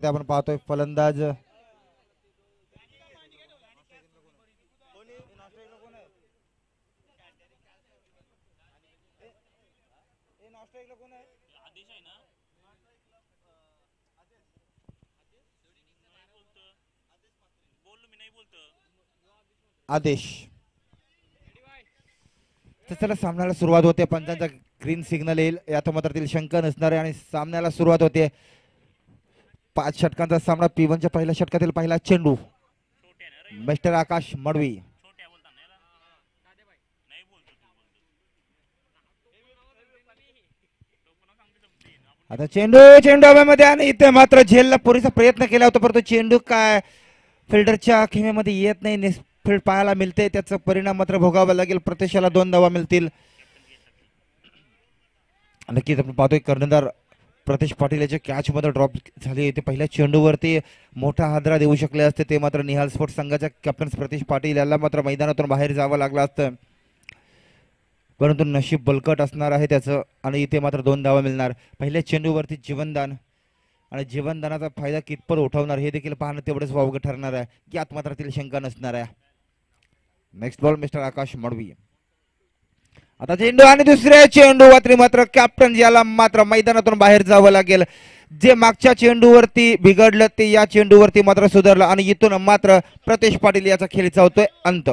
आपण पाहतोय फलंदाज आदेश. चला सामन्याला सुरुवात होते. पंचांचा ग्रीन सिग्नल येईल यात मात्र शंका नसणार आहे आणि सामन्याला सुरुवात होते. 5 षटकांचा सामना. P1च्या पहिल्या षटकातील पहिला चेंडू मिस्टर आकाश मडवी. आता चेंडू हवेमध्ये आणि इथे मात्र झेलला पुरेसा प्रयत्न केला होता परंतु चेंडू काय फिल्डरच्या खेमेमध्ये येत नाही. फील्ड पाहायला मिळते त्याचा परिणाम मात्र भोगावा लागेल. प्रत्यक्षाला 2 धावा मिळतील. नक्कीच आपण पाहतोय कर्णधार प्रतेश पाटील याच्या कॅच मध्ये ड्रॉप झाली. ते पहिल्या चेंडूवरती मोठा हादरा देऊ शकले असते. ते मात्र निहाल स्पोर्ट्स संघाच्या कॅप्टन प्रतेश पाटील याला मात्र मैदानातून बाहेर जावं लागलं असतं परंतु नशीब बलकट असणार आहे त्याचं आणि इथे मात्र 2 धावा मिळणार. पहिल्या चेंडूवरती जीवनदान आणि जीवनदानाचा फायदा कितपत उठवणार हे देखील पाहणं तेवढंच वावगं ठरणार आहे. यात मात्र तिला शंका नसणार आहे. नेक्स्ट बॉल मिस्टर आकाश मडवी. आता चेंडू आणि दुसऱ्या चेंडूवरती मात्र कॅप्टन याला मात्र मैदानातून बाहेर जावं लागेल. जे मागच्या चेंडूवरती बिघडलं ते या चेंडूवरती मात्र सुधारलं आणि इथून मात्र प्रतेश पाटील याचा खेळीचा होतोय अंत.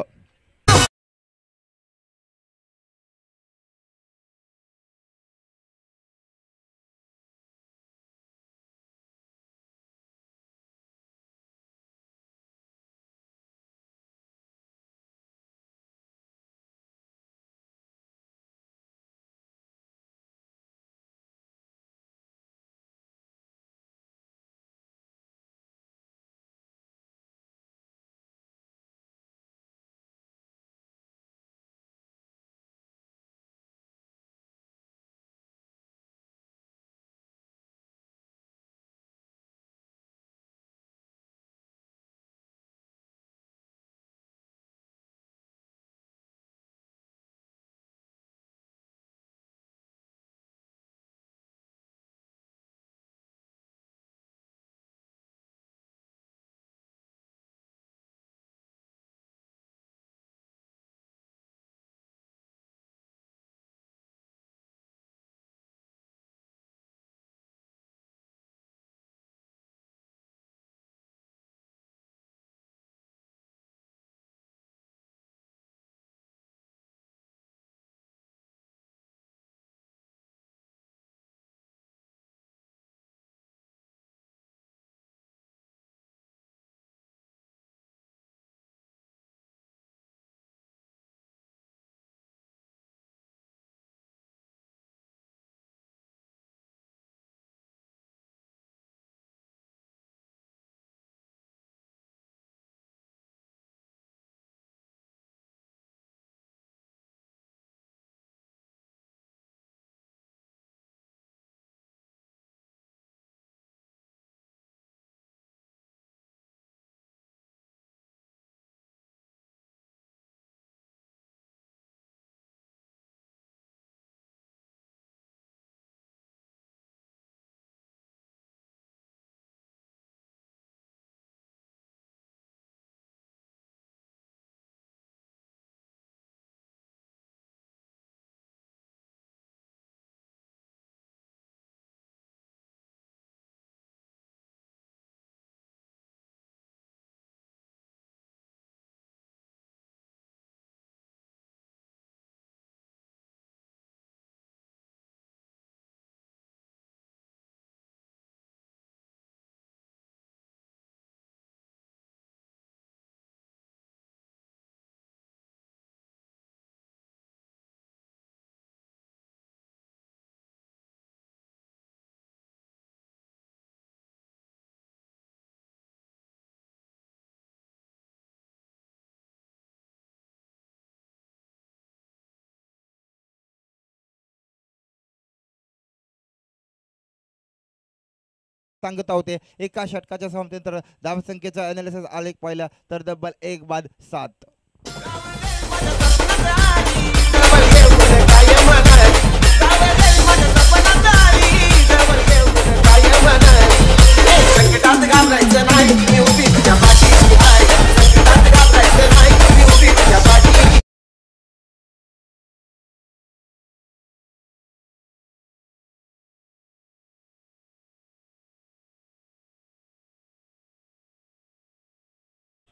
सांगत होते एका षटकाच्या समाप्तीनंतर धावसंख्येचा अनालिसिस आलेख पाहिला तर तब्बल 1/7.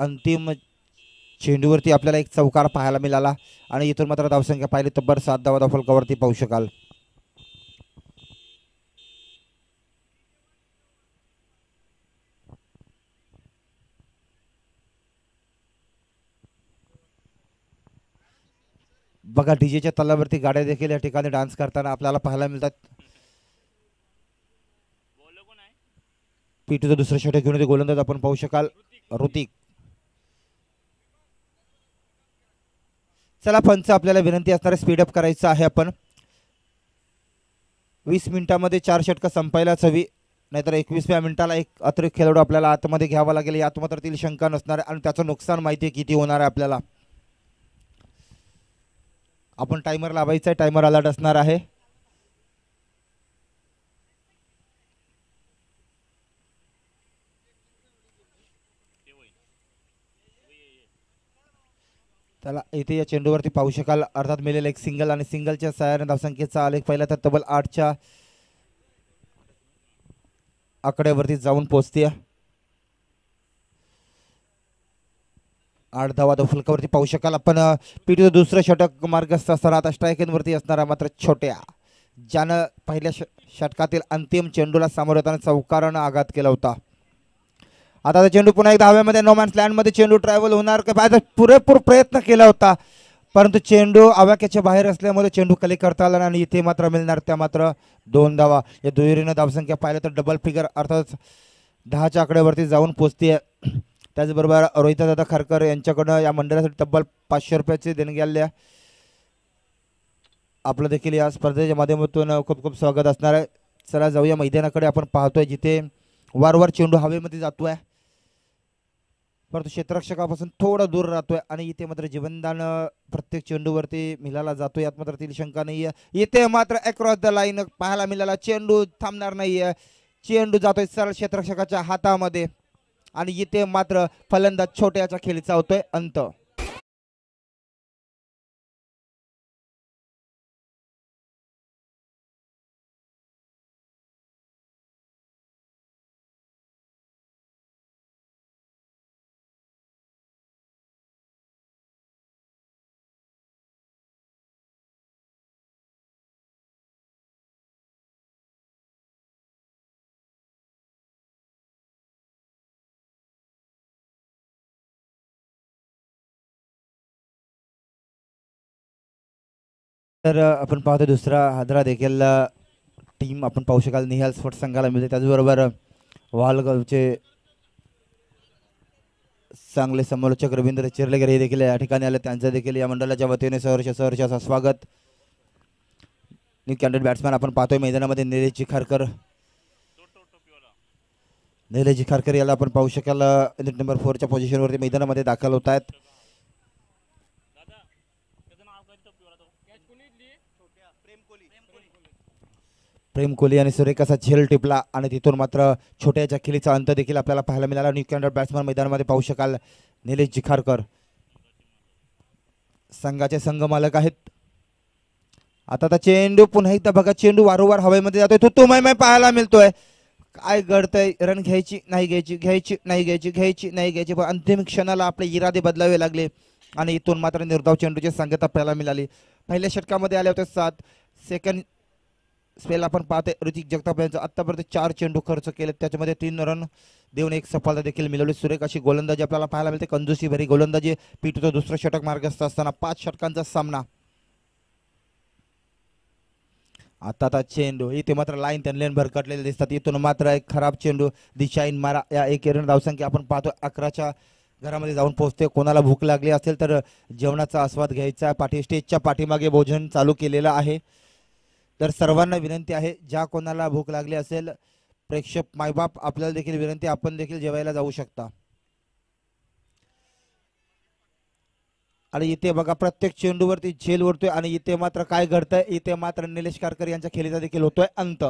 अंतिम चेंडूवरती आपल्याला एक चौकार पाहायला मिळाला आणि इथून मात्र धावसंख्या पाहिली तब्बल 7 धावा धावफलकावरती पाहू शकाल. बघा डीजेच्या तलावरती गाड्या देखील या ठिकाणी डान्स करताना आपल्याला पाहायला मिळतात. पीटूचं दुसरं षटक घेऊन ते गोलंदाज आपण पाहू शकाल ऋतिक. चला पंच आपल्याला विनंती असणार स्पीडअप करायचं आहे. आपण 20 मिनिटांमध्ये 4 षटकं संपायलाच हवी, नाहीतर 21व्या मिनिटाला एक अतिरिक्त खेळाडू आपल्याला आतमध्ये घ्यावा लागेल. यात मात्र ती शंका नसणार आणि त्याचं नुकसान माहिती आहे किती होणार आहे आपल्याला. आपण टायमर लावायचा आहे, टायमर अलर्ट असणार आहे. त्याला इथे या चेंडूवरती पाहू शकाल अर्थात मिळेल एक सिंगल आणि सिंगलच्या सहाय्याने धावसंख्येचा आलेख पहिला तर तब्बल 8च्या आकड्यावरती जाऊन पोहोचते. 8 धावा फलकावरती पाहू शकाल आपण. पीटीचं दुसरं षटक मार्गस्थ असताना आता स्ट्रायकिंगवरती असणारा मात्र छोट्या, ज्यानं पहिल्या षटकातील अंतिम चेंडूला सामोरं येताना चौकारानं आघात केला होता. आता चेंडू पुन्हा एकदा हवेमध्ये नोमॅन्स लँडमध्ये चेंडू ट्रॅव्हल होणार का पाहिजे, पुरेपूर प्रयत्न केला होता परंतु चेंडू आवाक्याच्या बाहेर असल्यामुळे चेंडू कली करता आला आणि इथे मात्र मिळणार त्या मात्र 2 धावा. या दुहेरीनं धावसंख्या पाहिलं तर डबल फिगर अर्थात 10च्या आकड्यावरती जाऊन पोचते. त्याचबरोबर रोहितदादा खारकर यांच्याकडनं या मंडळासाठी तब्बल 500 रुपयाचे देणगी आल्या. आपलं देखील या स्पर्धेच्या माध्यमातून खूप खूप स्वागत असणार आहे. चला जाऊया मैदानाकडे. आपण पाहतोय जिथे वारंवार चेंडू हवेमध्ये जातोय परंतु क्षेत्ररक्षकापासून थोडा दूर राहतोय आणि इथे मात्र जीवनदान प्रत्येक चेंडूवरती मिळाला जातो. यात मात्र ती शंका नाहीये. इथे मात्र अक्रॉस द लाईन पाहायला मिळाला, चेंडू थांबणार नाहीये, चेंडू जातोय सरळ क्षेत्ररक्षकाच्या हातामध्ये आणि इथे मात्र फलंदाज छोट्याच्या खेळीचा होतोय अंत. तर आपण पाहतो दुसरा हादरा देखील टीम आपण पाहू शकाल निहाल स्पोर्ट्स संघाला मिळते. त्याचबरोबर वालगावचे चांगले समालोचक रवींद्र चिरलेकर हे देखील या ठिकाणी आले. त्यांचं देखील या मंडळाच्या वतीने सहर्ष असं स्वागत. न्यू कॅन्डिडेट बॅट्समॅन आपण पाहतोय मैदानामध्ये निलेश जिखारकर. निलेश जिखारकर याला आपण पाहू शकाल नंबर 4च्या पोझिशनवरती मैदानामध्ये दाखल होत आहेत. प्रेम कोहली आणि सुरेख असा झेल टिपला आणि तिथून मात्र छोट्याच्या खिलीचा अंत देखील आपल्याला पाहायला मिळाला. न्यू कॅन्डिडेट बॅट्समॅन मैदानामध्ये पाहू शकाल निलेश जिखारकर संघाचे संघ मालक आहेत. आता चेंडू पुन्हा एकदा बघा, चेंडू वारंवार हवेमध्ये जातोय, तो पाहायला मिळतोय. काय घडतंय, रन घ्यायची नाही घ्यायची, घ्यायची नाही घ्यायची, घ्यायची नाही घ्यायची, पण अंतिम क्षणाला आपले इरादे बदलावे लागले आणि इथून मात्र निर्धाव चेंडूची संगत आपल्याला मिळाली. पहिल्या षटकामध्ये आले होते 7. सेकंड स्पेल आपण पाहतोय ऋतिक जगताप यांचं आतापर्यंत 4 चेंडू खर्च केले, त्याच्यामध्ये 3 रन देऊन एक सफलता देखील मिळवली. सुरेख अशी गोलंदाजी आपल्याला पाहायला मिळते, कंजूसी भरी गोलंदाजी. पीटूचं दुसरं षटक मार्गस्थ असताना 5 षटकांचा सामना. आता चेंडू इथे मात्र लाईन त्यांनी भरकटलेले दिसतात. इथून मात्र एक खराब चेंडू दिशाईन मारा. या एक धावसंख्या आपण पाहतो 11च्या घरामध्ये जाऊन पोहोचते. कोणाला भूक लागली असेल तर जेवणाचा आस्वाद घ्यायचा. स्टेजच्या पाठीमागे भोजन चालू केलेलं आहे, तर सर्वांना विनंती आहे ज्या कोणाला भूक लागली असेल, प्रेक्षक मायबाप आपल्याला देखील विनंती, आपण देखील जेवायला जाऊ शकता. आणि इथे बघा प्रत्येक चेंडूवरती झेल उडतोय आणि इथे मात्र काय घडतंय, इथे मात्र निलेश कारकर यांच्या खेळीचा देखील होतोय अंत.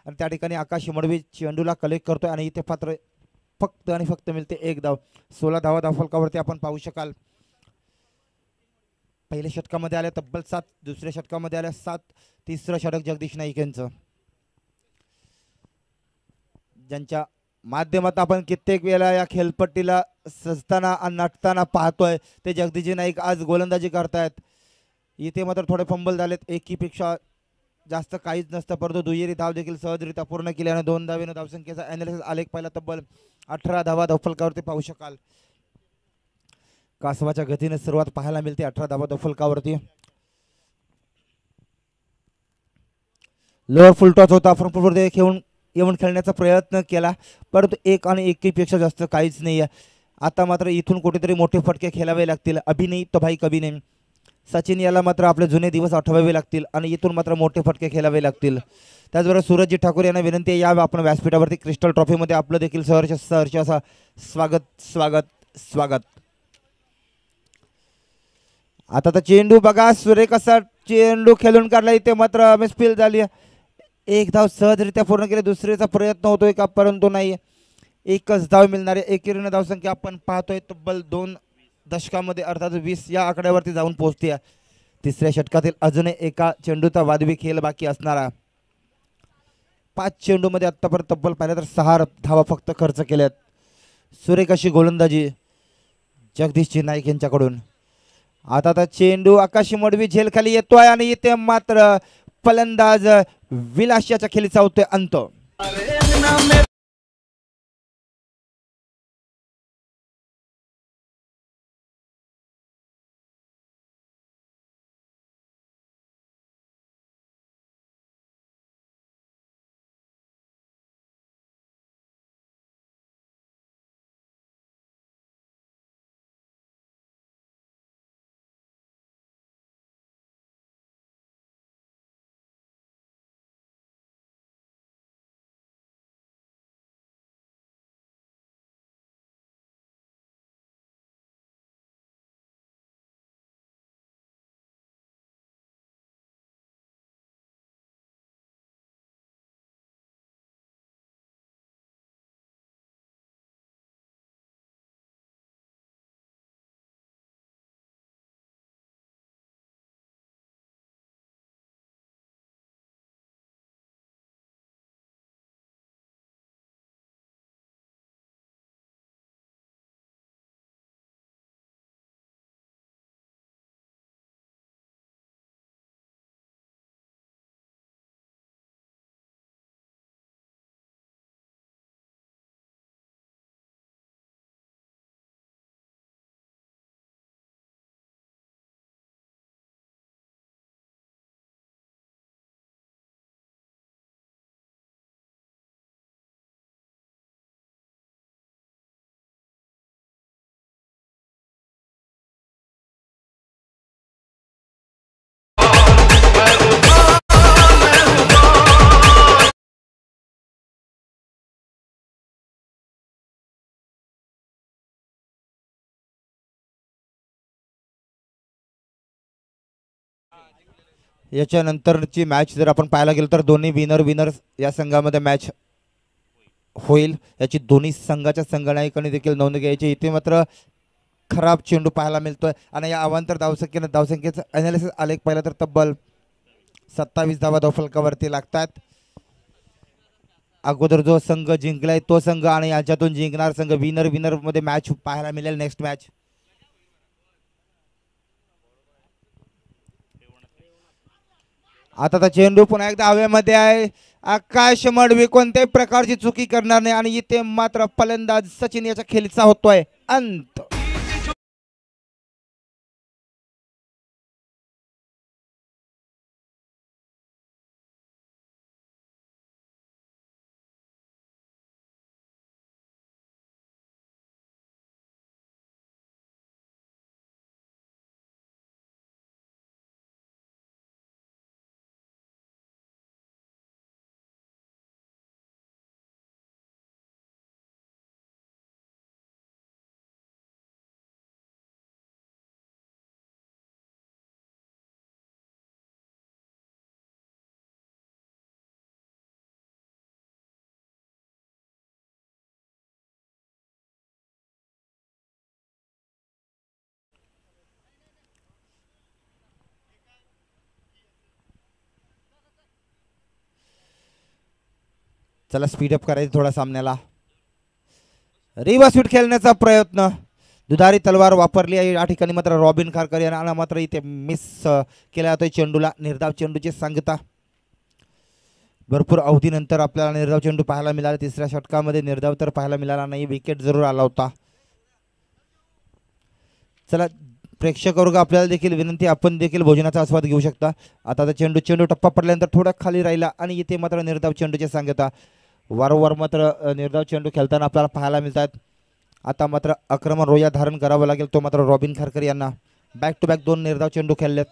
आणि त्या ठिकाणी आकाश मडवी चेंडूला कलेक्ट करतोय आणि इथे पात्र फक्त आणि फक्त मिळते एक धाव. 16 धावा धावफलकावरती आपण पाहू शकाल. पहिल्या षटकामध्ये आल्या तब्बल 7, दुसऱ्या षटकामध्ये आल्या 7, तिसरं षटक जगदीश नाईक यांचं, ज्यांच्या माध्यमातून आपण कित्येक वेळा या खेळपट्टीला सजताना आणि नटताना पाहतोय. ते जगदीश नाईक आज गोलंदाजी करतायत. इथे मात्र थोडे फंबल झालेत, एकीपेक्षा जास्त काहीच नसतं, परंतु दुहेरी धाव देखील सहजरित्या पूर्ण केल्याने 2 धावेनं धावसंख्येचा अनालिसिस आलेख पाहिला तब्बल 18 धावा धावफलकावरती पाहू शकाल. कासवाच्या गतीने सुरुवात पाहायला मिळते 18 धावा धावफलकावरती. लोअर फुल टॉस होता, फ्रंट फुटवर येऊन खेळण्याचा प्रयत्न केला, परंतु एक आणि एकीपेक्षा जास्त काहीच नाही आहे. आता मात्र इथून कुठेतरी मोठे फटके खेळावे लागतील. अभि नाही तो भाई कभी नाही. सचिन याला मात्र आपले जुने दिवस आठवावे लागतील आणि इथून मात्र मोठे फटके खेळावे लागतील. त्याचबरोबर सूरजजी ठाकूर यांना विनंती आहे, या आपण व्यासपीठावरती क्रिस्टल ट्रॉफीमध्ये आपलं देखील सहर्ष असा स्वागत. आता तर चेंडू बघा, सुरेख असा चेंडू खेळून काढला, इथे मात्र मिसफील झाली. एक धाव सहजरित्या पूर्ण केली, दुसरीचा प्रयत्न होतोय का, परंतु नाही. एकच धाव मिळणारे एकेरीने धावसंख्या आपण पाहतोय तब्बल 2 दशकामध्ये अर्थात 20 या आकड्यावरती जाऊन पोहोचते. तिसऱ्या षटकातील अजूनही एका चेंडूचा वादवी खेळ बाकी असणारा. 5 चेंडूमध्ये आतापर्यंत तब्बल पाहिलं तर 6 धावा फक्त खर्च केल्यात. सुरेख अशी गोलंदाजी जगदीशजी नाईक यांच्याकडून. आता चेंडू आकाशी मडवी झेल खाली येतोय आणि इथे मात्र फलंदाज विलास याच्या खेळीचा होतोय अंत. याच्यानंतरची मॅच जर आपण पाहायला गेलो तर दोन्ही विनर या संघामध्ये मॅच होईल, याची दोन्ही संघाच्या संघनायकांनी देखील नोंद घ्यायची. इथे मात्र खराब चेंडू पाहायला मिळतोय आणि या अवांतर धावसंख्येचा अनालिसिस आलेख पाहिला तर तब्बल 27 धावा धावफलकावरती लागतात. अगोदर जो संघ जिंकलाय तो संघ आणि याच्यातून जिंकणार संघ विनर मध्ये मॅच पाहायला मिळेल नेक्स्ट मॅच. आता चेंडू पुन्हा एकदा हवेमध्ये आहे. आकाश मडवी कोणत्याही प्रकारची चुकी करणार नाही आणि इथे मात्र फलंदाज सचिन याच्या खेळीचा होतोय अंत. चला स्पीडअप करायचं थोडा सामन्याला. रिव्हर्स स्वीट खेळण्याचा प्रयत्न, दुधारी तलवार वापरली आहे या ठिकाणी, मात्र रॉबिन खारकर यांना मात्र इथे मिस केला जातोय चेंडूला. निर्धाव चेंडूची सांगता. भरपूर अवधीनंतर आपल्याला निर्धाव चेंडू पाहायला मिळाला. तिसऱ्या षटकामध्ये निर्धाव तर पाहायला मिळाला नाही, विकेट जरूर आला होता. चला प्रेक्षक वर्ग आपल्याला देखील विनंती, आपण देखील भोजनाचा आस्वाद घेऊ शकता. आता चेंडू टप्पा पडल्यानंतर थोडा खाली राहिला आणि इथे मात्र निर्धाव चेंडूची सांगता. वारंवार मात्र निर्धाव चेंडू खेळताना आपल्याला पाहायला मिळतात. आता मात्र आक्रमण रोया धारण करावं लागेल, तो मात्र रॉबिन खारकर यांना. बॅक टू बॅक 2 निर्धाव चेंडू खेळलेत.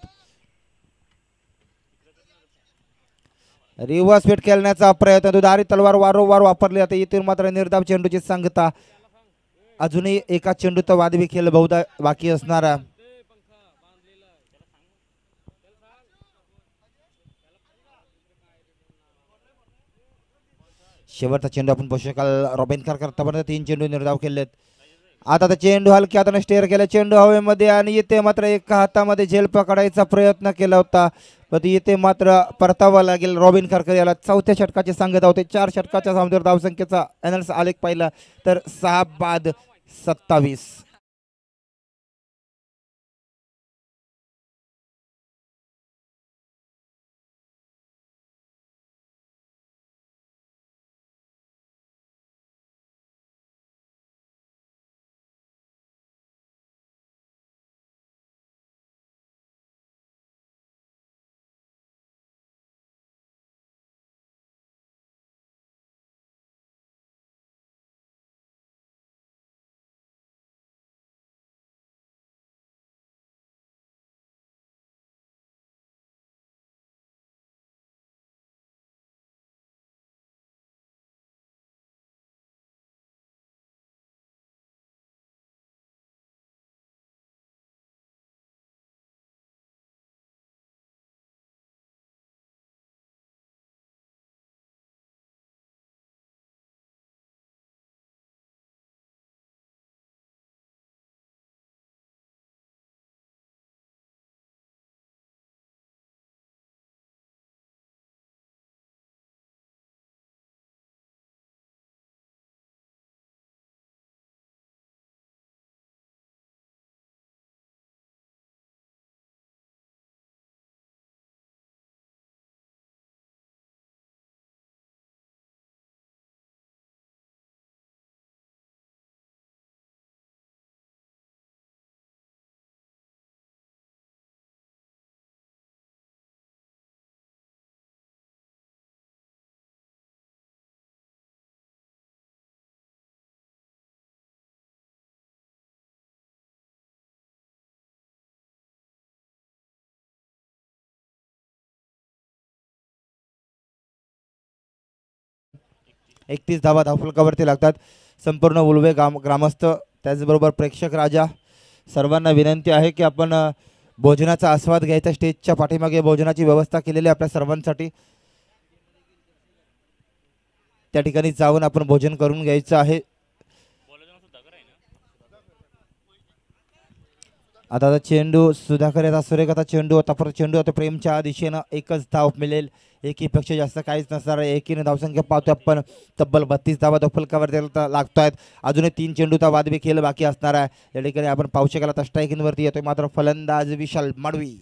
रिव्हर्स स्वीट खेळण्याचा प्रयत्न, दुधारी तलवार वारंवार वापरली जाते. इथून मात्र निर्धाव चेंडूची सांगता. अजूनही एका चेंडूचा वादवी खेळ बहुधा बाकी असणारा. शेवटचा चेंडू आपण पाहू शकाल. रॉबिन खारकर आतापर्यंत 3 चेंडू निर्धाव खेळलेत. आता चेंडू हलक्या हाताने स्टेअर केला, चेंडू हवेमध्ये, आणि इथे मात्र एका हातामध्ये झेल पकडायचा प्रयत्न केला होता, पण इथे मात्र परतावा लागेल रॉबिन खारकर याला. चौथ्या षटकाची सांगता होते. 4 षटकाच्या सामन्यावर धावसंख्येचा एनर्स आलेख पाहिला तर 6 बाद 27. एकतीस धावा धावफलकावरती लागतात. संपूर्ण उलवे ग्रामस्थ, त्याचबरोबर प्रेक्षक राजा, सर्वांना विनंती आहे की आपण भोजनाचा आस्वाद घ्यायचा. स्टेजच्या पाठीमागे भोजनाची व्यवस्था केलेली आपल्या सर्वांसाठी, त्या ठिकाणी जाऊन आपण भोजन करून घ्यायचं आहे. आता चेंडू सुधाकर याचा सुरेख आता चेंडू, आता परत चेंडू आता प्रेमच्या दिशेनं एकच धाव मिळेल. एकीपेक्षा जास्त काहीच नसणार आहे. एकीने धावसंख्या पाहतोय आपण तब्बल 32 धावा धावफलकावर लागतायत. अजूनही 3 चेंडूचा वादवी खेळ बाकी असणार आहे. या ठिकाणी आपण पाहू शकाल आता स्ट्रायकिंगवरती येतोय मात्र फलंदाज विशाल मडवी.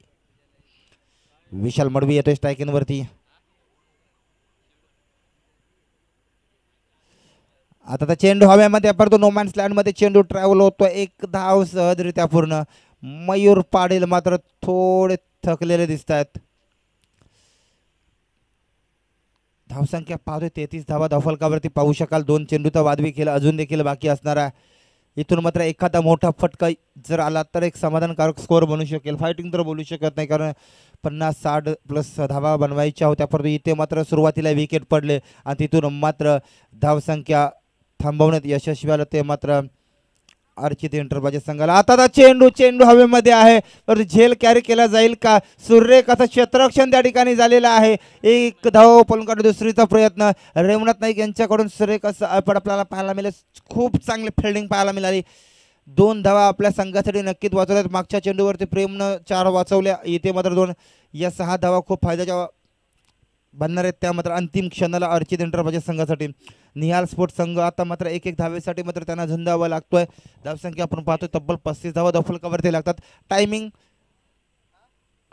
विशाल मडवी येतोय स्ट्रायकिंगवरती. आता चेंडू हव्यामध्ये परंतु नोमॅन्स लँड मध्ये चेंडू ट्रॅव्हल होतो. एक धाव सहजरित्या पूर्ण. मयूर पाटील मात्र थोडे थकलेले दिसत आहेत. धावसंख्या पाहतोय 33 धावा धावफलकावरती पाहू शकाल. 2 चेंडूचा वादवी खेळ अजून देखील बाकी असणार आहे. इथून मात्र एखादा मोठा फटका जर आला तर एक समाधानकारक स्कोअर बनू शकेल. फायटिंग तर बोलू शकत नाही कारण 50-60 प्लस धावा बनवायच्या होत्या, परंतु इथे मात्र सुरुवातीला विकेट पडले आणि तिथून मात्र धावसंख्या थांबवण्यात यशस्वी आलं. ते मात्र अर्चित एंटरप्राइजेस संघाला. आता चेंडू हवेमध्ये आहे, तर झेल कॅरी केला जाईल का? सुरेख असं क्षेत्ररक्षण त्या ठिकाणी झालेलं आहे. एक धाव पलंकडे दुसरीचा प्रयत्न रेवनाथ नाईक यांच्याकडून सुरेख असं आपल्याला पाहायला मिळेल. खूप चांगली फिल्डिंग पाहायला मिळाली. 2 धावा आपल्या संघासाठी नक्कीच वाचवल्यात. मागच्या चेंडूवरती प्रेमनं 4 वाचवल्या, इथे मात्र 2. या 6 धावा खूप फायद्याच्या बनणार आहेत त्या मात्र अंतिम क्षणाला अर्चित एंटरप्राइजेस संघासाठी. निहाल स्पोर्ट्स संघ आता मात्र एक एक धावेसाठी मात्र त्यांना झंझावा लागतोय. धावसंख्या आपण पाहतोय तब्बल 35 धावा धावफलकावरती लागतात. टायमिंग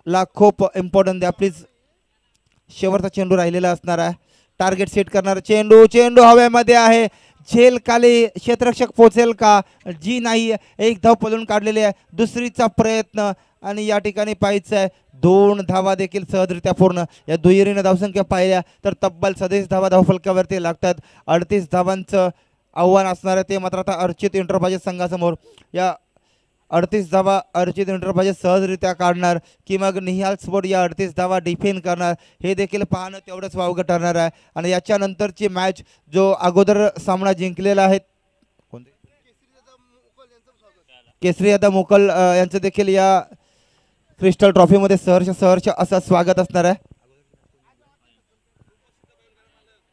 ला खूप इम्पॉर्टंट द्या प्लीज. शेवटचा चेंडू राहिलेला असणार आहे. टार्गेट सेट करणार चेंडू, चेंडू हवेमध्ये आहे. झेल खाली क्षेत्ररक्षक पोहोचेल का? जी नाही. एक धाव पळून काढलेली आहे. दुसरीचा प्रयत्न आणि या ठिकाणी पाहायचं आहे 2 धावा देखील सहजरित्या पूर्ण. या दुहेरीने धावसंख्या पाहिल्या तर तब्बल 37 धावा धावफलकावरती लागतात. 38 धावांचं आव्हान असणार आहे ते मात्र आता अर्चित एंटरप्राइजेस संघासमोर. या 38 धावा अर्चित एंटरप्राइजेस सहजरित्या काढणार की मग निहाल स्पोर्ट या 38 धावा डिफेंड करणार हे देखील पाहणं तेवढंच वावगं ठरणार आहे. आणि याच्यानंतरची मॅच जो अगोदर सामना जिंकलेला आहे केसरी यादव मोकल यांचं देखील या क्रिस्टल ट्रॉफीमध्ये सहर्ष असं स्वागत असणार आहे.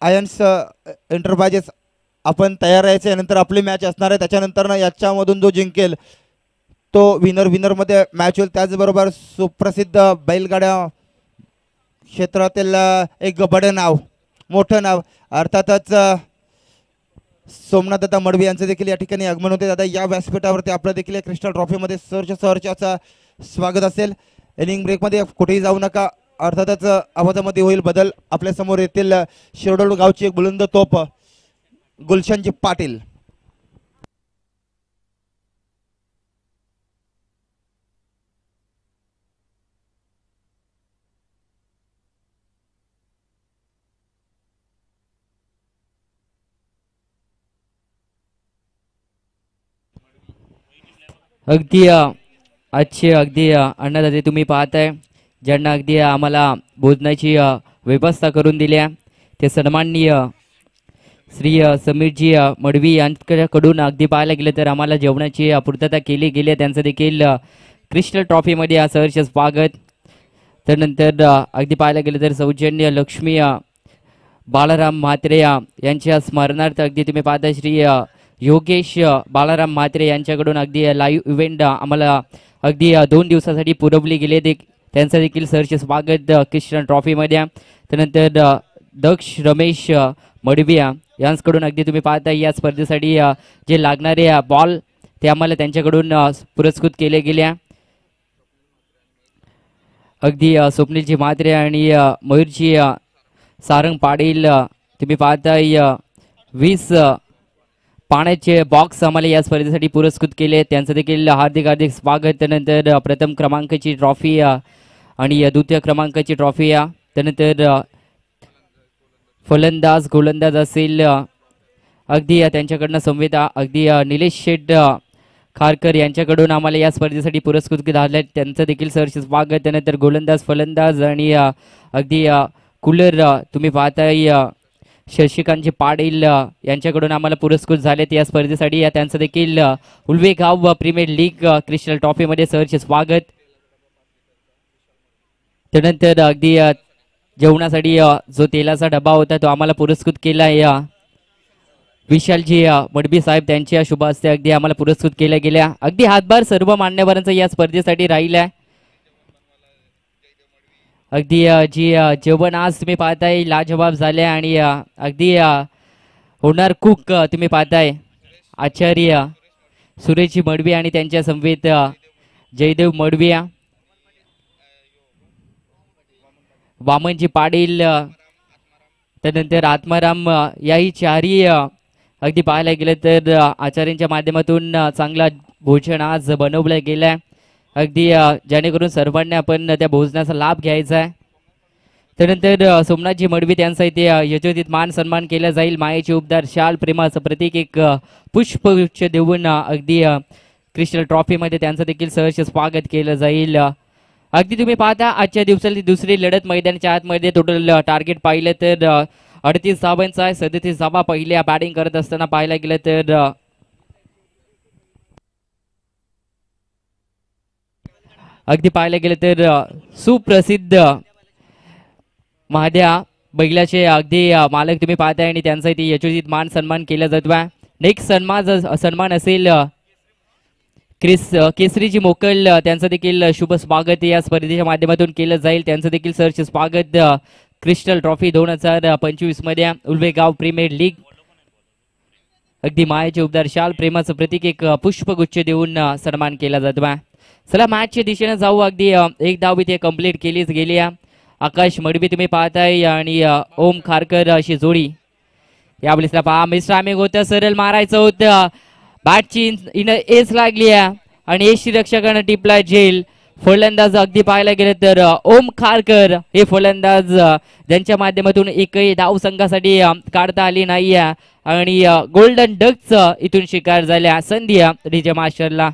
आयन्स एंटरप्राइजेस आपण तयार राहायचे. नंतर आपली मॅच असणार आहे. त्याच्यानंतर याच्यामधून जो जिंकेल तो विनरमध्ये मॅच होईल. त्याचबरोबर सुप्रसिद्ध बैलगाड्या क्षेत्रातील एक बडं नाव, मोठं नाव अर्थातच सोमनाथ दादा मडवी यांचं देखील या ठिकाणी आगमन होते. दादा या व्यासपीठावरती आपलं देखील क्रिस्टल ट्रॉफीमध्ये सहर्षाचं स्वागत असेल. इनिंग ब्रेकमध्ये कुठेही जाऊ नका. अर्थातच आवाजामध्ये होईल बदल. आपल्या समोर येथील शिरडोळ गावची एक बुलंद तोप गुलशनजी पाटील. अगदी आजचे अगदी अन्नदाते तुम्ही पाहताय ज्यांना अगदी आम्हाला भोजनाची व्यवस्था करून दिल्या ते सन्माननीय श्री समीरजी मडवी यांच्याकडून अगदी पाहायला गेलं तर आम्हाला जेवणाची पूर्तता केली गेली आहे. त्यांचं देखील क्रिस्टल ट्रॉफीमध्ये सहर्ष स्वागत. त्यानंतर अगदी पाहायला गेलं तर सौजन्य लक्ष्मी बालाराम म्हात्रे यांच्या स्मरणार्थ अगदी तुम्ही पाहता श्री योगेश बालाराम म्हात्रे यांच्याकडून अगदी लाईव्ह इव्हेंट आम्हाला अगदी 2 दिवसासाठी पुरवली गेले. त्यांचं देखील सहर्ष स्वागत क्रिस्टल ट्रॉफीमध्ये. त्यानंतर दक्ष रमेश मडविया यांच्याकडून अगदी तुम्ही पाहता या स्पर्धेसाठी जे लागणारे बॉल ते आम्हाला त्यांच्याकडून पुरस्कृत केले गेले. अगदी स्वप्नीलजी म्हात्रे आणि मयूरजी सारंग पाटील तुम्ही पाहताय 20 पाण्याचे बॉक्स आम्हाला या स्पर्धेसाठी पुरस्कृत केले. त्यांचं देखील हार्दिक स्वागत. त्यानंतर प्रथम क्रमांकाची ट्रॉफी आणि द्वितीय क्रमांकाची ट्रॉफी. त्यानंतर फलंदाज गोलंदाज असेल अगदी त्यांच्याकडनं संवेदा अगदी निलेश शेठ खारकर यांच्याकडून आम्हाला या स्पर्धेसाठी पुरस्कृत झाले. त्यांचं देखील सहर्ष स्वागत. त्यानंतर गोलंदाज फलंदाज आणि अगदी कूलर तुम्ही पाहताय शशिकांतजी पाटील यांच्याकडून आम्हाला पुरस्कृत झालेत या स्पर्धेसाठी. त्यांचं देखील उल्वेगाव प्रीमियर लीग क्रिस्टल ट्रॉफीमध्ये सहर्ष स्वागत. त्यानंतर अगदी जेवणासाठी जो तेलाचा डबा होता तो आम्हाला पुरस्कृत केला या विशालजी मडबी साहेब त्यांच्या शुभ हस्ते अगदी आम्हाला पुरस्कृत केल्या गेल्या. अगदी हातभार सर्व मान्यवरांचा या स्पर्धेसाठी राहिलाय. अगदी जी जेवण आज तुम्ही पाहताय लाजवाब झाले आणि अगदी होणार कुक तुम्ही पाहताय आचार्य सुरेशजी मडवी आणि त्यांच्या समवेत जयदेव मडवी, वामनजी पाटील, त्यानंतर आत्माराम याही चारही अगदी पाहायला गेलं तर आचार्यांच्या माध्यमातून चांगला भोजन आज बनवलं गेलं आहे. अगदी जेणेकरून सर्वांनी आपण त्या भोजनाचा लाभ घ्यायचा आहे. त्यानंतर सोमनाथजी मडवी त्यांचा इथे यशोचित मान सन्मान केला जाईल. मायेचे उपदार शाल प्रेमाचं प्रतीक एक पुष्पगुच्छ देऊन अगदी क्रिस्टल ट्रॉफीमध्ये त्यांचं देखील सहर्ष स्वागत केलं जाईल. अगदी तुम्ही पाहता आजच्या दिवसाची दुसरी लढत मैदानाच्या आतमध्ये टोटल टार्गेट पाहिलं तर 38 धावांचा आहे. 37 धावा पहिल्या बॅटिंग करत असताना पाहायला गेलं तर अगदी पाहायला गेलं तर सुप्रसिद्ध महाद्या बैलाचे अगदी मालक तुम्ही पाहताय आणि त्यांचा इथे यशोचित मान सन्मान केला जातो. नेक्स्ट सन्मान असेल केसरीजी मोकल त्यांचं देखील शुभ स्वागत या स्पर्धेच्या माध्यमातून केलं जाईल. त्यांचं देखील सहर्ष स्वागत क्रिस्टल ट्रॉफी 2025 मध्ये उल्वेगाव प्रीमियर लीग अगदी मायाचे उबदार शाल प्रेमाचं प्रतीक एक पुष्पगुच्छ देऊन सन्मान केला जातो आहे. चला मॅचच्या दिशेने जाऊ. अगदी एक धाव इथे कंप्लीट केलीच गेली आहे. आकाश मडवी तुम्ही पाहताय आणि ओम खारकर अशी जोडी यावेळेस पहा मिस्टर आम्ही होतं सरळ मारायचं होतं बॅटची एस लागली आहे आणि एस रक्षकानं टिपला झेल. फलंदाज अगदी पाहायला गेलं तर ओम खारकर हे फलंदाज ज्यांच्या माध्यमातून एकही धाव संघासाठी काढता आली नाही आणि गोल्डन डकच इथून शिकार झाल्या संधी डीजे मास्टरला.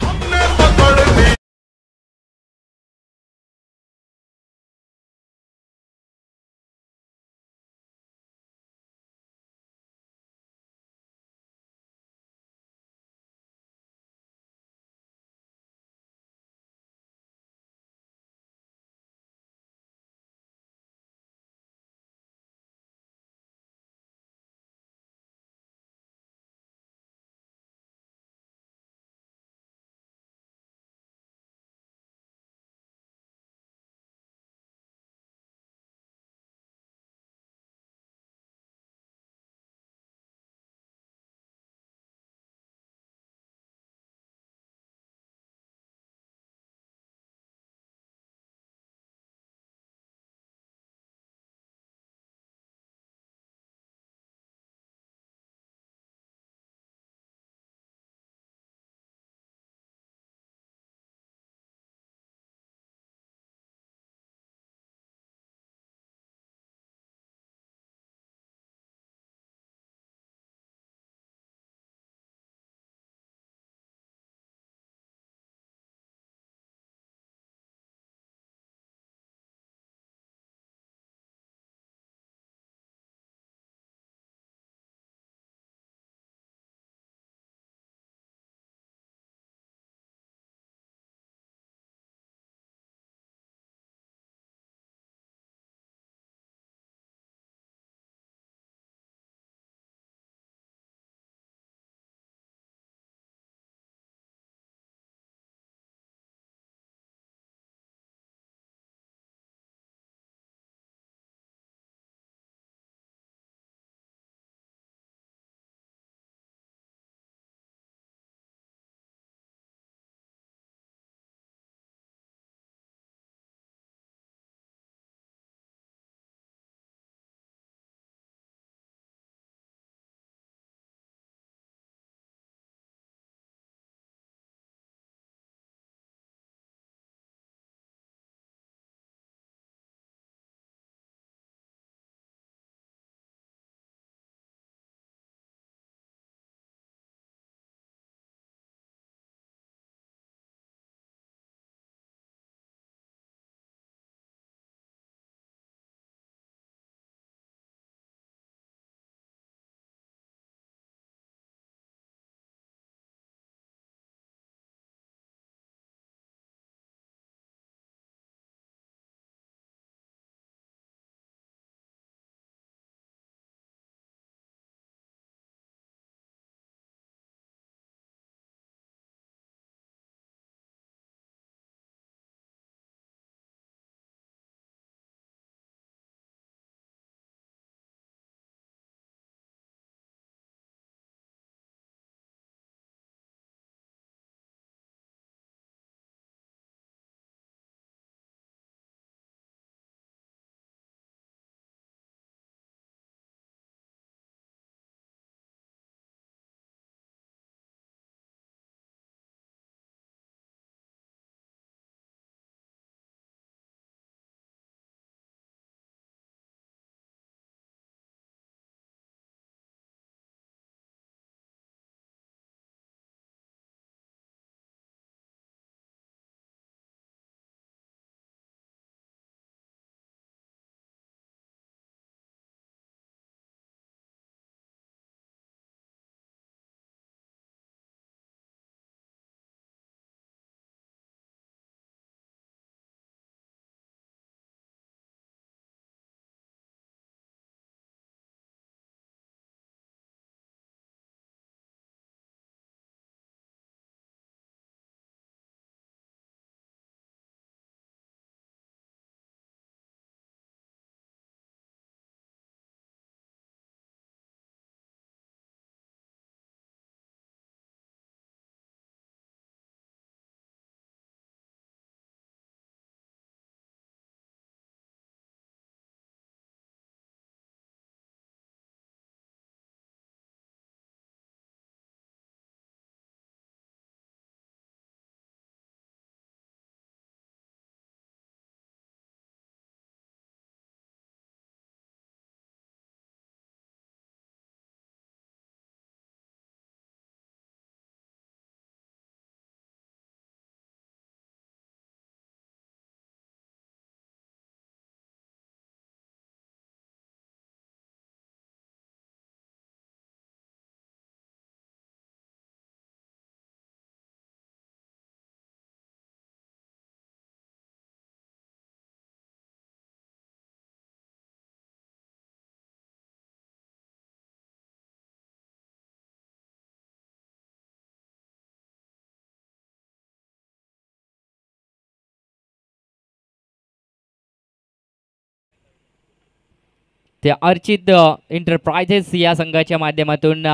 त्या अर्चित एंटरप्राइजेस या संघाच्या माध्यमातून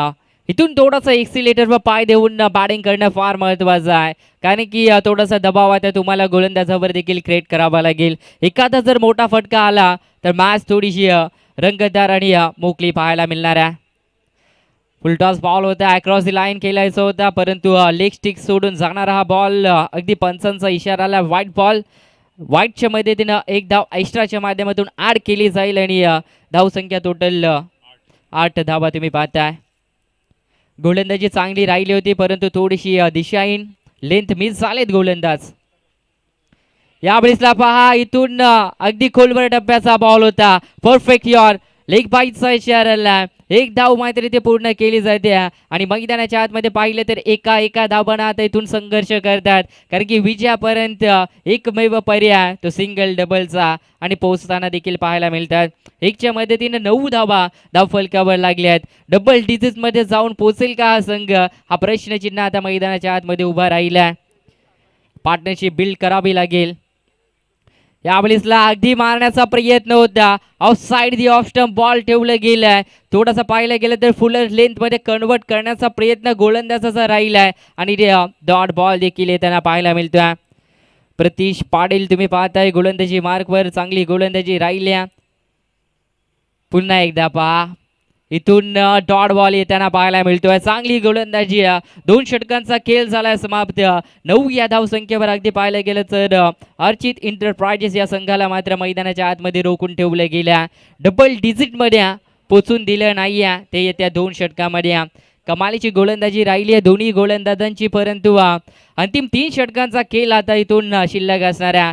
इथून थोडासा एक्सिलेटरवर पाय देऊन बॅटिंग करणं फार महत्त्वाचं आहे, कारण की थोडासा दबाव आता तुम्हाला गोलंदाजावर देखील क्रिएट करावा लागेल. एखादा जर मोठा फटका आला तर मॅच थोडीशी रंगतदार आणि मोकळी पाहायला मिळणार आहे. फुलटॉस बॉल होता, अक्रॉस दी लाईन केलायचा होता, परंतु लेग स्टिक सोडून जाणारा हा बॉल अगदी पंचांचा इशारा आला. व्हाईट बॉल, व्हाईटच्या मदतीनं एक धाव एक्स्ट्राच्या माध्यमातून ॲड केली जाईल आणि धावसंख्या टोटल 8 धावा तुम्ही पाहताय. गोलंदाजी चांगली राहिली होती, परंतु थोडीशी दिशाहीन लेंथ मिस झालेत गोलंदाज. यावेळेसला पहा, इथून अगदी खोलवर टप्प्याचा बॉल होता, परफेक्ट यॉर लेग बाईटचा इशारा आला. एक धाव मात्र इथे पूर्ण केली जाते आणि मैदानाच्या आतमध्ये पाहिलं तर एका धावपणात इथून संघर्ष करतात, कारण की विजयापर्यंत एकमेव पर्याय तो सिंगल डबलचा आणि पोहोचताना देखील पाहायला मिळतात. एकच्या मदतीने 9 धावा धावफलकावर लागल्यात. डबल डिजिट मध्ये जाऊन पोहोचेल का हा संघ, हा प्रश्नचिन्ह आता मैदानाच्या आतमध्ये उभा राहिला. पार्टनरशिप बिल्ड करावी लागेल. यावेळेसला अगदी मारण्याचा प्रयत्न होता, of side the off stump ball ठेवलं गेलाय. थोडासा पाहिलं गेलं तर फुलर लेंथ मध्ये कन्वर्ट करण्याचा प्रयत्न गोलंदाजाचा राहिलाय आणि डॉट बॉल देखील येताना पाहायला मिळतोय. प्रतीश पाटील तुम्ही पाहताय गोलंदाजी मार्कवर, चांगली गोलंदाजी राहिल्या. पुन्हा एकदा पहा, इथून डॉट बॉल येताना पाहायला मिळतोय. चांगली गोलंदाजी, 2 षटकांचा खेळ झालाय समाप्त. 9 या धावसंख्येवर अगदी पाहायला गेलं तर अर्चित एंटरप्राइजेस या संघाला मात्र मैदानाच्या आतमध्ये रोखून ठेवलं गेल्या. डबल डिजिट मध्ये पोचून दिलं नाही ते येत्या 2 षटकामध्ये. कमालीची गोलंदाजी राहिली आहे दोन्ही गोलंदाजांची, परंतु अंतिम 3 षटकांचा खेळ आता इथून शिल्लक असणाऱ्या.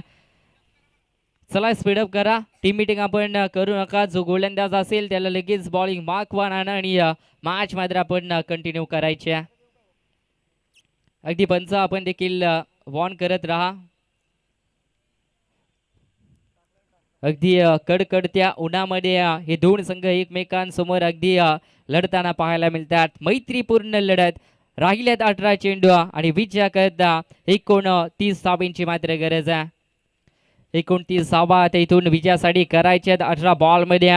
चला स्पीडअप करा, टीम मीटिंग आपण करू नका. जो गोलंदाज असेल त्याला लगेच बॉलिंग मार्क वन आणा आणि मॅच मात्र आपण कंटिन्यू करायचे. अगदी पंच आपण देखील वॉर्न करत राहा. अगदी कडकडत्या उन्हामध्ये हे 2 संघ एकमेकांसमोर अगदी लढताना पाहायला मिळतात. मैत्रीपूर्ण लढत राहिल्यात. 18 चेंडू आणि विजयाकरता 29 धावांची मात्र गरज आहे. 29 धावा इथून विजयासाठी करायच्यात 18 बॉल मध्ये.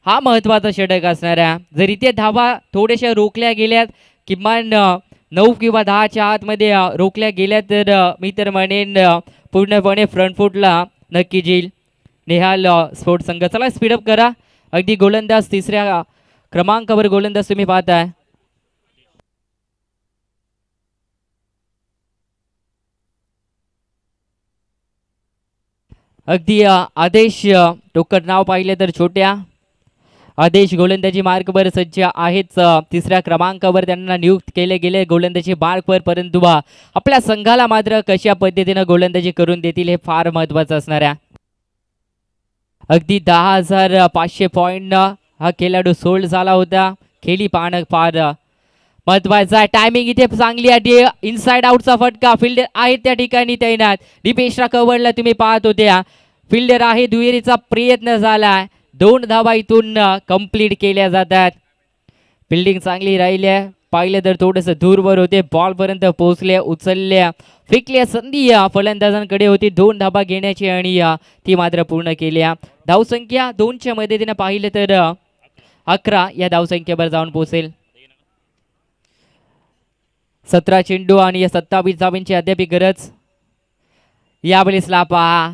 हा महत्वाचा षटक असणार आहे. जर इथे धावा थोड्याशा रोखल्या गेल्यात, किमान 9 किंवा 10च्या आतमध्ये रोखल्या गेल्या, तर मी तर म्हणेन पूर्णपणे फ्रंट फुटला नक्की जाईल निहाल स्पोर्ट्स संघ. चला स्पीडअप करा. अगदी गोलंदाज 3ऱ्या क्रमांकावर गोलंदाज तुम्ही पाहताय. अगदी आदेश टोकर नाव पाहिले तर छोट्या आदेश गोलंदाजी मार्कवर सज्ज आहेत. 3ऱ्या क्रमांकावर त्यांना नियुक्त केले गेले गोलंदाजी मार्कवर, परंतु आपल्या संघाला मात्र कशा पद्धतीने गोलंदाजी करून देतील हे फार महत्वाचं असणार आहे. अगदी 10,500 पॉइंट हा खेळाडू सोल्ड झाला होता. खेळी पाहणं फार महत्वाचं आहे. टायमिंग इथे चांगली आहे. इनसाइड आउटचा फटका, फिल्डर आहे त्या ठिकाणी तैनात. दीपेशला कव्हरला तुम्ही पाहत होत्या, फिल्डर आहे. दुहेरीचा प्रयत्न झाला, 2 धावा इथून कंप्लीट केल्या जातात. फिल्डिंग चांगली राहिली आहे. पाहिलं तर थोडंसं दूरवर होते, बॉल पर्यंत पोहोचल्या, उचलल्या, फेकल्या. संधी फलंदाजांकडे होती 2 धावा घेण्याची आणि ती मात्र पूर्ण केल्या. धावसंख्या 2च्या मदतीने पाहिलं तर 11 या धावसंख्येवर जाऊन पोहोचेल. 17 चेंडू आणि 27 धावांची अद्याप गरज. यावेळेसला पहा,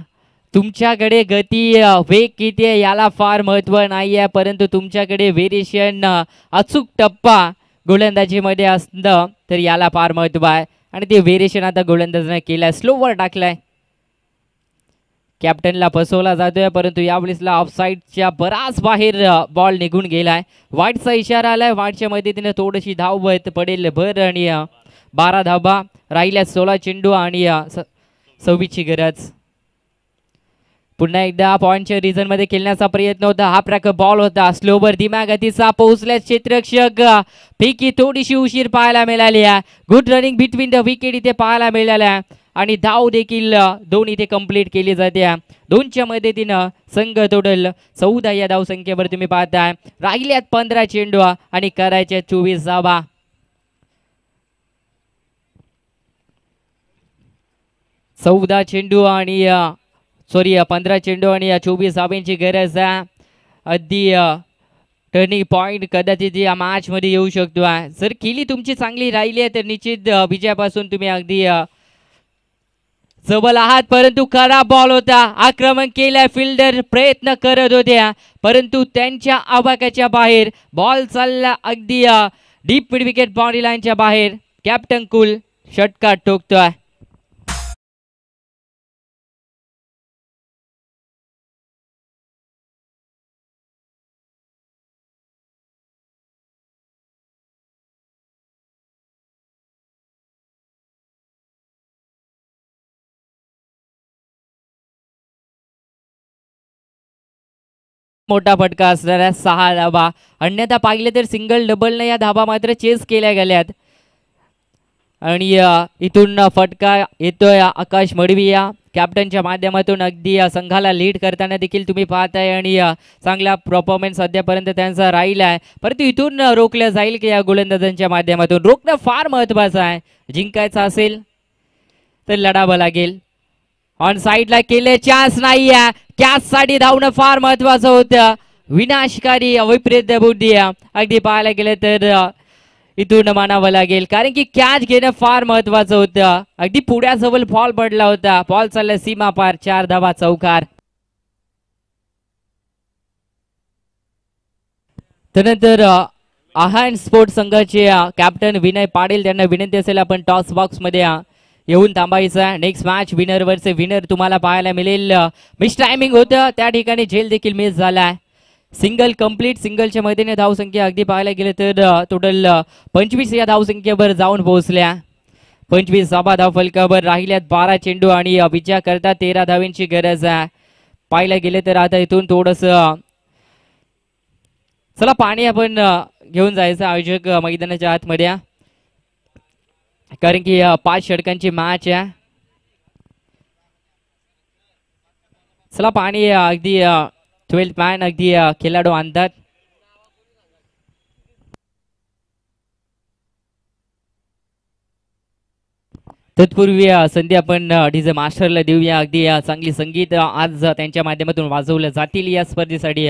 तुमच्याकडे गती वेग किती आहे याला फार महत्व नाही आहे, परंतु तुमच्याकडे व्हेरिएशन अचूक टप्पा गोलंदाजीमध्ये असणं तर याला फार महत्व आहे. आणि ते व्हेरिएशन आता गोलंदाजाने केलाय, स्लोवर टाकलाय. कॅप्टनला फसवला जातोय, परंतु यावेळेसला ऑफसाईडच्या बराच बाहेर बॉल निघून गेलाय. वाईटचा इशारा आलाय. वाईटच्या मदतीने थोडीशी धाव पडेल भर आणि 12 धावा राहिल्या. 16 चेंडू आणि 26ची गरज. पुन्हा एकदा पॉइंटच्या रिझन मध्ये खेळण्याचा प्रयत्न होता. हा प्रकार बॉल होता, स्लोवर धीम्या गतीचा पोहोचल्या क्षेत्ररक्षक. फेकी थोडीशी उशीर पाहायला मिळाली आहे. Good running between the wicket इथे पाहायला मिळाल्या आणि धाव देखील 2 इथे कंप्लीट केली जाते. 2च्या मदतीनं संघ टोटल 14 या धावसंख्येवर तुम्ही पाहताय. राहिल्यात 15 चेंडू आणि करायच्या 24 धावा. चौदा चेंडू आणि 15 चेंडू आणि 24 धावांची गरज आहे. अगदी टर्निंग पॉइंट कदाचित या मॅच मध्ये येऊ शकतो आहे. जर केली तुमची चांगली राहिली आहे तर निश्चित विजयापासून तुम्ही अगदी जवळ आहात. परंतु खराब बॉल होता. आक्रमण केल्या फिल्डर प्रयत्न करत होत्या परंतु त्यांच्या आवाक्याच्या बाहेर बॉल चालला अगदी डीप मिड विकेट बाउंड्री लाईनच्या बाहेर. कॅप्टन कुल षटकार ठोकतोय. मोठा फटका असणाऱ्या 6 धाबा. अन्यथा पाहिले तर सिंगल डबल या धाबा मात्र चेस केल्या गेल्यात. आणि इथून फटका येतोय आकाश मडवी या कॅप्टनच्या माध्यमातून. अगदी संघाला लीड करताना देखील तुम्ही पाहताय आणि चांगला परफॉर्मन्स सध्यापर्यंत त्यांचा राहिला आहे. परंतु इथून रोखलं जाईल की या गोलंदाजांच्या माध्यमातून. रोखणं फार महत्वाचं आहे. जिंकायचं असेल तर लढावं लागेल. ऑन साइडला केले चान्स नाही आहे. कॅच साठी धावणं फार महत्वाचं होतं. विनाशकारी विपरीत बुद्धी अगदी पाहायला गेलं तर इथून मानावं लागेल कारण की कॅच घेणं फार महत्वाचं होतं. अगदी पुढ्याजवळ बॉल पडला होता. बॉल चालला सीमा पार. 4 धावा चौकार. त्यानंतर आहान स्पोर्ट्स संघाचे कॅप्टन विनय पाटील त्यांना विनंती असेल आपण टॉस बॉक्स मध्ये येऊन थांबायचं. नेक्स्ट मॅच विनर वरचे विनर तुम्हाला पाहायला मिळेल. मिस टायमिंग होतं त्या ठिकाणी झेल देखील मिस झालाय. Single complete. सिंगलच्या मदतीने धावसंख्या अगदी पाहायला गेलं तर टोटल 25 या धावसंख्येवर जाऊन पोहोचल्या. 25 धाव फलकावर राहिल्यात 12 चेंडू आणि विजया करता 13 धावांची गरज आहे. पाहायला गेले तर आता इथून थोडस चला पाणी आपण घेऊन जायचं आयोजक मैदानाच्या आतमध्ये कारण की 5 षटकांची मॅच आहे. चला पाणी अगदी 12 मॅन अगदी खेळाडू आणतात. तत्पूर्वी संधी आपण डीजे मास्टरला देऊया. अगदी चांगली संगीत आज त्यांच्या माध्यमातून वाजवलं जातील या स्पर्धेसाठी.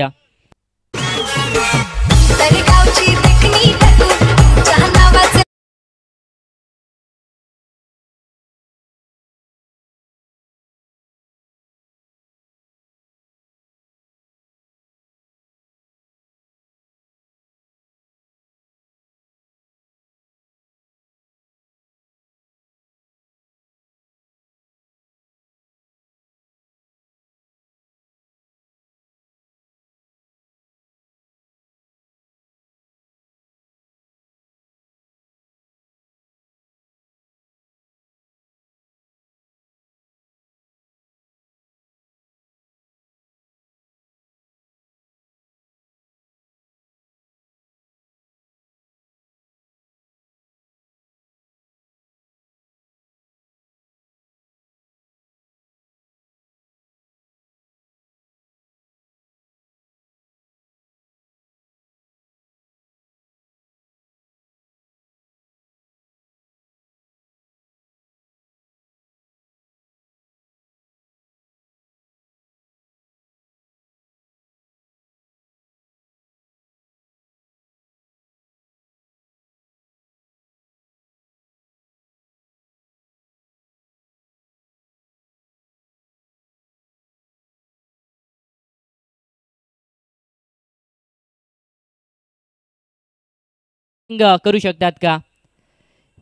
करू शकतात का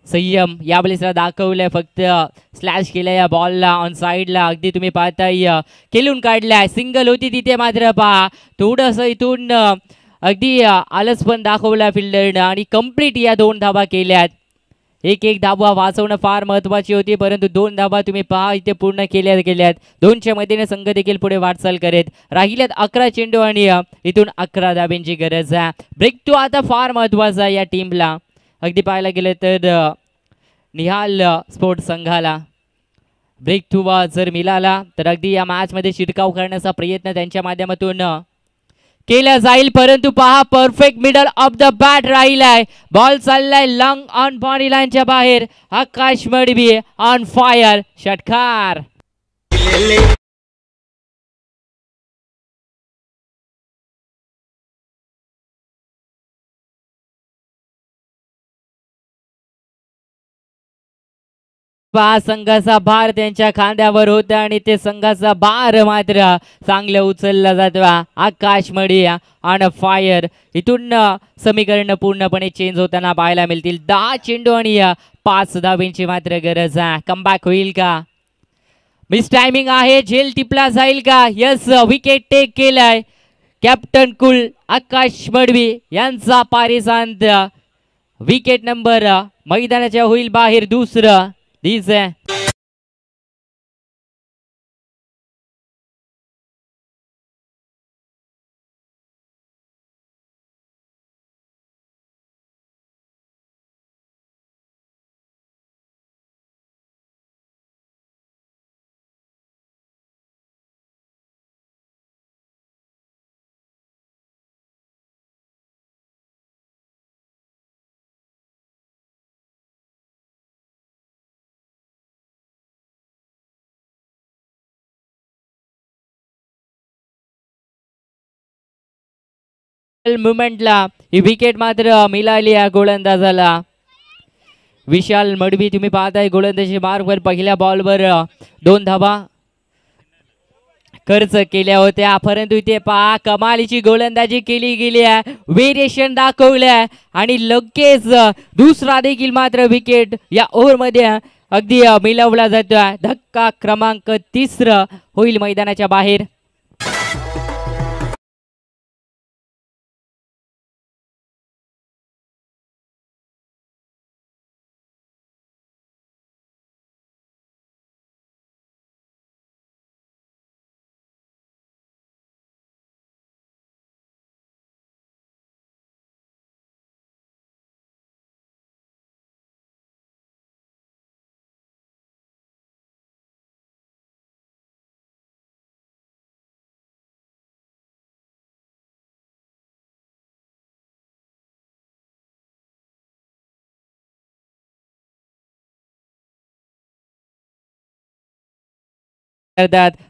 संयम यावेळेस दाखवलंय. फक्त स्लॅश केल्या या बॉलला ऑन साइडला. अगदी तुम्ही पाहताय खेळून काढलाय. सिंगल होती तिथे मात्र पहा थोडस इथून अगदी आलस पण दाखवला फिल्डरनं आणि कंप्लीट या 2 धावा केल्यात. एक धावा वाचवणं फार महत्वाची होती परंतु 2 धावा तुम्ही पहा इथे पूर्ण केल्या गेल्यात. 2च्या मदतीने संघ देखील पुढे वाटचाल करेत राहिल्यात. 11 चेंडू आणि इथून 11 धाब्यांची गरज आहे. ब्रेक टू आता फार महत्वाचा या टीमला. अगदी पाहायला गेलं तर निहाल स्पोर्ट्स संघाला ब्रेक टू जर मिळाला तर अगदी या मॅच मध्ये शिरकाव करण्याचा प्रयत्न त्यांच्या माध्यमातून केला जाईल. परंतु पहा perfect middle of the bat राहिलाय. बॉल चाललाय लॉंग ऑन बॉडी लाईनच्या बाहेर. आकाश मडवी ऑन फायर. षटकार. पहा संघाचा भार त्यांच्या खांद्यावर होता आणि ते संघाचा भार मात्र चांगलं उचलला जातो. आकाश मडी ऑन फायर. इथून समीकरण पूर्णपणे चेंज होताना पाहायला मिळतील. 10 चेंडू आणि 5 धावेंची मात्र गरज आहे. कमबॅक होईल का? मिस टायमिंग आहे. झेल टिपला जाईल का? यस, विकेट टेक केलाय कॅप्टन कुल आकाश मडवी यांचा पारिसांत. विकेट नंबर मैदानाच्या होईल बाहेर दुसरं. दिस मुवमेंटला ही विकेट मात्र मिळाली आहे गोलंदाजाला. विशाल मडवी तुम्ही पाहताय गोलंदाजी मार्कवर पहिल्या बॉलवर 2 धावा खर्च केल्या होत्या, परंतु इथे पहा कमालीची गोलंदाजी केली गेली आहे. व्हेरिएशन दाखवलंय आणि लगेच दुसरा देखील मात्र विकेट या ओव्हरमध्ये अगदी मिळवला जातोय. धक्का क्रमांक 3 होईल मैदानाच्या बाहेर.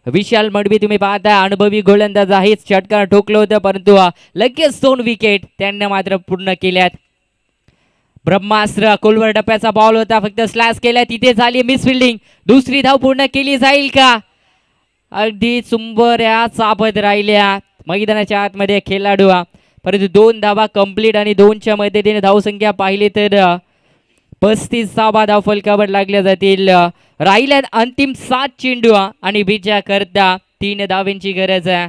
विशाल मडवी तुम्ही पाहता अनुभवी गोलंदाज आहे. षटकार ठोकलं होतं परंतु लगेच 2 विकेट त्यांनी मात्र पूर्ण केल्यात. ब्रह्मास्त्र कोलवर टप्प्याचा बॉल होता, फक्त स्लॅश केला. तिथे झाली मिस फिल्डिंग. दुसरी धाव पूर्ण केली जाईल का? अगदी चुंबऱ्या चापत राहिल्या मैदानाच्या आतमध्ये खेळाडू, परंतु 2 धावा कंप्लीट आणि 2च्या मदतीने धावसंख्या पाहिली तर 35 धावा धाव फलकावर लागल्या जातील. राहिल्यात अंतिम 7 चेंडू आणि विजया करता 3 धावांची गरज आहे.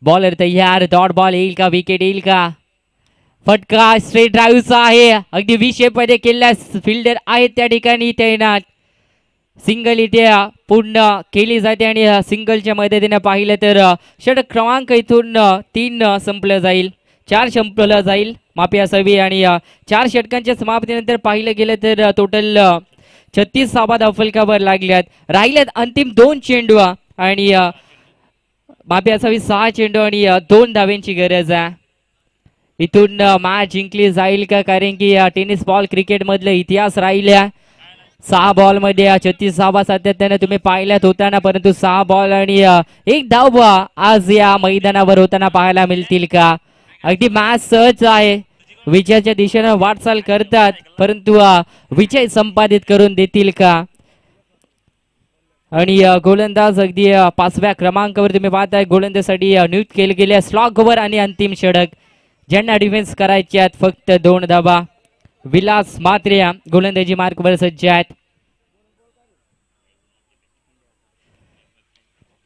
बॉलर तयार. डॉट बॉल येईल का? विकेट येईल का? फटका स्ट्रेट ड्राईव्हचा आहे. अगदी विषेपमध्ये केलेल्या फिल्डर आहेत त्या ठिकाणी तैनात. सिंगल इथे पूर्ण केली जाते आणि सिंगलच्या मदतीने पाहिलं तर षटक क्रमांक इथून 3 संपलं जाईल, 4 संपलं जाईल माफी असावी. आणि 4 षटकांच्या समाप्तीनंतर पाहिलं गेलं तर टोटल 36 धावा धावफलकावर लागल्यात. राहिल्यात अंतिम 2 चेंडू आणि माफी असावी 6 चेंडू आणि 2 धावांची गरज आहे. इथून मॅच जिंकली जाईल का? कारण की टेनिस बॉल क्रिकेट मधले इतिहास राहिल्या. 6 बॉल मध्ये 36 धावा सातत्याने तुम्ही पाहिल्यात होताना, परंतु 6 बॉल आणि 1 धाव आज या मैदानावर होताना पाहायला मिळतील का? अगदी मॅच सहज आहे. विजयाच्या दिशेने वाटचाल करतात, परंतु विजय संपादित करून देतील का? आणि गोलंदाज अगदी 5व्या क्रमांकावर तुम्ही पाहताय गोलंदाजीसाठी नियुक्त केले गेले. स्लॉग ओव्हर आणि अंतिम षटक ज्यांना डिफेन्स करायचे आहेत फक्त 2 धावा. विलास मात्रे गोलंदाजी मार्कवर सज्ज आहेत.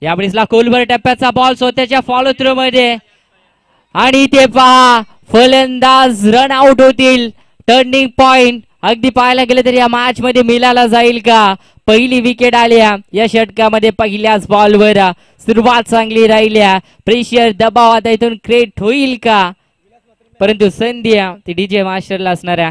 यावेळेसला कोलवर टप्प्याचा बॉल स्वतःच्या फॉलो थ्रू मध्ये आणि ते पहा फलंदाज रन आउट होतील. टर्निंग पॉइंट अगदी पाहायला गेलं तर या मॅच मध्ये मिळाला जाईल का? पहिली विकेट आल्या या षटकामध्ये. पहिल्याच बॉलवर सुरुवात चांगली राहिल्या. प्रेशर दबाव आता इथून क्रिएट होईल का? परंतु संधी ती डीजे मास्टरला असणाऱ्या